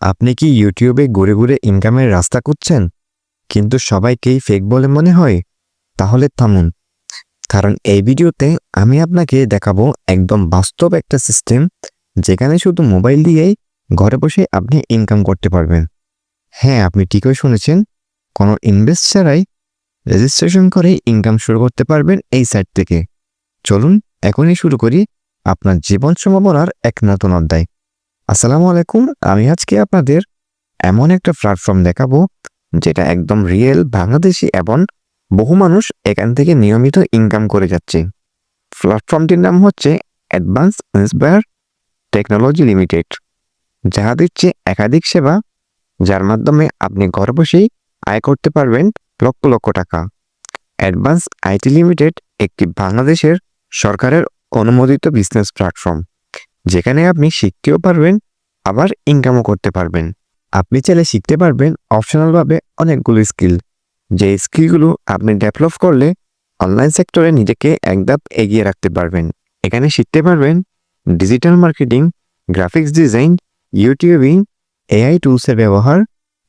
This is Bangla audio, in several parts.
আপনি কি ইউটিউবে ঘুরে ঘুরে ইনকামের রাস্তা খুঁজছেন, কিন্তু সবাইকেই ফেক বলে মনে হয়? তাহলে থামুন, কারণ এই ভিডিওতে আমি আপনাকে দেখাবো একদম বাস্তব একটা সিস্টেম, যেখানে শুধু মোবাইল দিয়েই ঘরে বসে আপনি ইনকাম করতে পারবেন। হ্যাঁ, আপনি ঠিকই শুনেছেন, কোনো ইনভেস্ট ছাড়াই রেজিস্ট্রেশন করে ইনকাম শুরু করতে পারবেন এই সাইট থেকে। চলুন এখনই শুরু করি আপনার জীবন সম্ভাবনার এক নতুন অধ্যায়। আসসালামু আলাইকুম, আমি আজকে আপনাদের এমন একটা প্ল্যাটফর্ম দেখাবো যেটা একদম রিয়েল বাংলাদেশি এবং বহু মানুষ এখান থেকে নিয়মিত ইনকাম করে যাচ্ছে। প্ল্যাটফর্মটির নাম হচ্ছে অ্যাডভান্স ইন্সপায়ার টেকনোলজি লিমিটেড, যা দিচ্ছে একাধিক সেবা, যার মাধ্যমে আপনি ঘরে বসেই আয় করতে পারবেন লক্ষ লক্ষ টাকা। অ্যাডভান্স আইটি লিমিটেড একটি বাংলাদেশের সরকারের অনুমোদিত বিজনেস প্ল্যাটফর্ম, যেখানে আপনি শিখতেও পারবেন আবার ইনকামও করতে পারবেন। আপনি চাইলে শিখতে পারবেন অপশনালভাবে অনেকগুলো স্কিল, যে স্কিলগুলো আপনি ডেভেলপ করলে অনলাইন সেক্টরে নিজেকে এক ধাপ এগিয়ে রাখতে পারবেন। এখানে শিখতে পারবেন digital marketing, graphics design, youtubing, AI টুলসের ব্যবহার,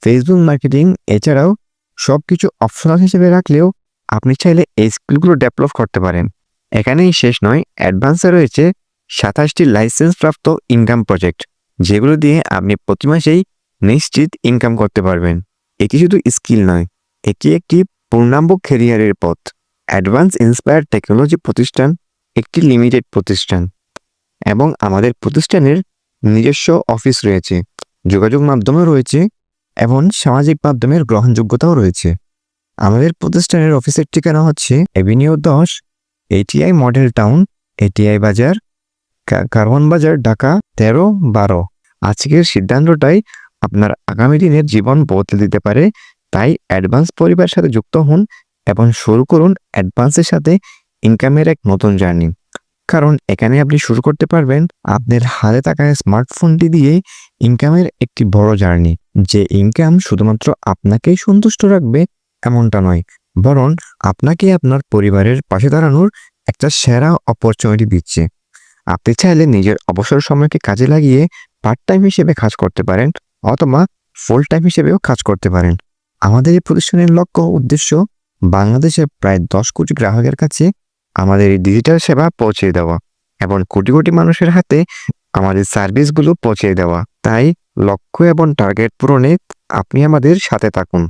ফেসবুক মার্কেটিং। এছাড়াও সব কিছু অপশনাল হিসেবে রাখলেও আপনি চাইলে এই স্কিলগুলো ডেভেলপ করতে পারেন। এখানেই শেষ নয়, অ্যাডভান্সে রয়েছে 27টি লাইসেন্সপ্রাপ্ত ইনকাম প্রজেক্ট, যেগুলো দিয়ে আপনি প্রতি মাসেই নিশ্চিত ইনকাম করতে পারবেন। এটি শুধু স্কিল নয়, এটি একটি পূর্ণাঙ্গ ক্যারিয়ারের পথ। অ্যাডভান্স ইন্সপায়ার টেকনোলজি প্রতিষ্ঠান একটি লিমিটেড প্রতিষ্ঠান, এবং আমাদের প্রতিষ্ঠানের নিজস্ব অফিস রয়েছে, যোগাযোগ মাধ্যমও রয়েছে এবং সামাজিক মাধ্যমের গ্রহণযোগ্যতাও রয়েছে। আমাদের প্রতিষ্ঠানের অফিসের ঠিকানা হচ্ছে Avenue 10, ATI model town, ATI বাজার, কারওয়ান বাজার, ঢাকা 13-12। আজকের সিদ্ধান্তটাই আপনার আগামী দিনের জীবন বদলে দিতে পারে। তাই অ্যাডভান্স পরিবারের সাথে যুক্ত হন এবং শুরু করুন অ্যাডভান্সের সাথে ইনকামের এক নতুন জার্নি। কারণ এখানে আপনি শুরু করতে পারবেন আপনার হাতে থাকা স্মার্টফোনটি দিয়ে ইনকামের একটি বড় জার্নি, যে ইনকাম শুধুমাত্র আপনাকেই সন্তুষ্ট রাখবে এমনটা নয়, বরং আপনাকে আপনার পরিবারের পাশে দাঁড়ানোর একটা সেরা অপরচুনিটি দিচ্ছে। আপনি চাইলে নিজের অবসর সময়কে কাজে লাগিয়ে পার্ট টাইম হিসেবে কাজ করতে পারেন, অথবা ফুল টাইম হিসেবেও কাজ করতে পারেন। আমাদের এই প্রতিষ্ঠানের লক্ষ্য উদ্দেশ্য বাংলাদেশের প্রায় 10 কোটি গ্রাহকের কাছে আমাদের এই ডিজিটাল সেবা পৌঁছে দেওয়া এবং কোটি কোটি মানুষের হাতে আমাদের সার্ভিসগুলো পৌঁছে দেওয়া। তাই লক্ষ্য এবং টার্গেট পূরণে আপনি আমাদের সাথে থাকুন,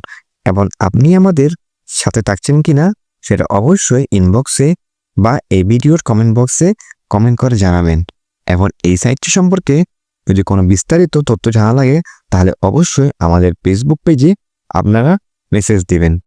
এবং আপনি আমাদের সাথে থাকছেন কিনা সেটা অবশ্যই ইনবক্সে বা এই ভিডিওর কমেন্ট বক্সে কমেন্ট করে জানাবেন। এবং এই সাইটটি সম্পর্কে যদি কোনো বিস্তারিত তথ্য জানা লাগে, তাহলে অবশ্যই আমাদের ফেসবুক পেজে আপনারা মেসেজ দিবেন।